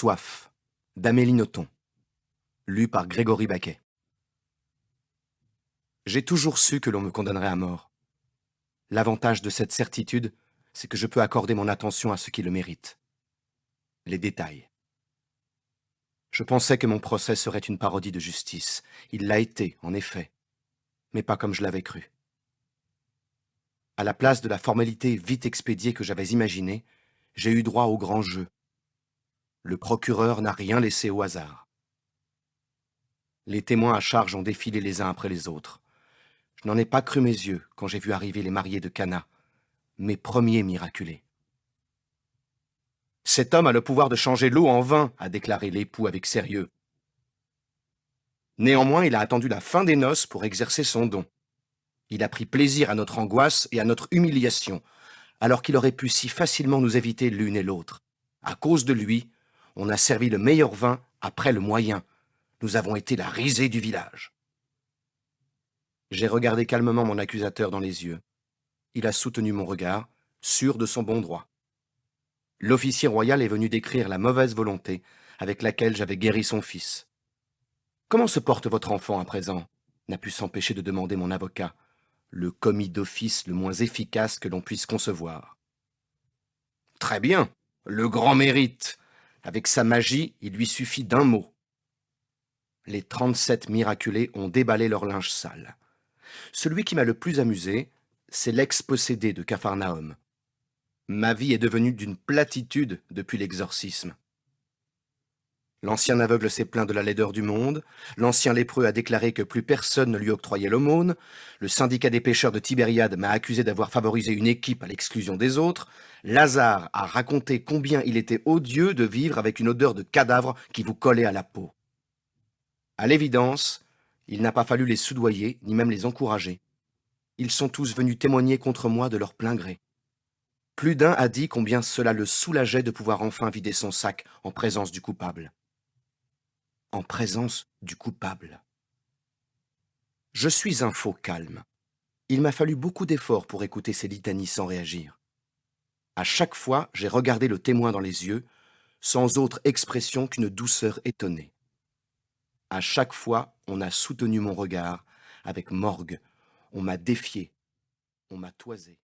Soif, d'Amélie Nothomb, lu par Grégory Baquet. J'ai toujours su que l'on me condamnerait à mort. L'avantage de cette certitude, c'est que je peux accorder mon attention à ce qui le mérite. Les détails. Je pensais que mon procès serait une parodie de justice. Il l'a été, en effet, mais pas comme je l'avais cru. À la place de la formalité vite expédiée que j'avais imaginée, j'ai eu droit au grand jeu. Le procureur n'a rien laissé au hasard. Les témoins à charge ont défilé les uns après les autres. Je n'en ai pas cru mes yeux quand j'ai vu arriver les mariés de Cana, mes premiers miraculés. Cet homme a le pouvoir de changer l'eau en vin, a déclaré l'époux avec sérieux. Néanmoins, il a attendu la fin des noces pour exercer son don. Il a pris plaisir à notre angoisse et à notre humiliation, alors qu'il aurait pu si facilement nous éviter l'une et l'autre. À cause de lui, on a servi le meilleur vin après le moyen. Nous avons été la risée du village. J'ai regardé calmement mon accusateur dans les yeux. Il a soutenu mon regard, sûr de son bon droit. L'officier royal est venu décrire la mauvaise volonté avec laquelle j'avais guéri son fils. « Comment se porte votre enfant à présent ?» n'a pu s'empêcher de demander mon avocat, le commis d'office le moins efficace que l'on puisse concevoir. « Très bien, le grand mérite. Avec sa magie, il lui suffit d'un mot. » Les 37 miraculés ont déballé leur linge sale. Celui qui m'a le plus amusé, c'est l'ex-possédé de Capharnaüm. Ma vie est devenue d'une platitude depuis l'exorcisme. L'ancien aveugle s'est plaint de la laideur du monde, l'ancien lépreux a déclaré que plus personne ne lui octroyait l'aumône, le syndicat des pêcheurs de Tibériade m'a accusé d'avoir favorisé une équipe à l'exclusion des autres, Lazare a raconté combien il était odieux de vivre avec une odeur de cadavre qui vous collait à la peau. À l'évidence, il n'a pas fallu les soudoyer, ni même les encourager. Ils sont tous venus témoigner contre moi de leur plein gré. Plus d'un a dit combien cela le soulageait de pouvoir enfin vider son sac en présence du coupable. En présence du coupable. Je suis un faux calme. Il m'a fallu beaucoup d'efforts pour écouter ces litanies sans réagir. À chaque fois, j'ai regardé le témoin dans les yeux, sans autre expression qu'une douceur étonnée. À chaque fois, on a soutenu mon regard avec morgue, on m'a défié, on m'a toisé.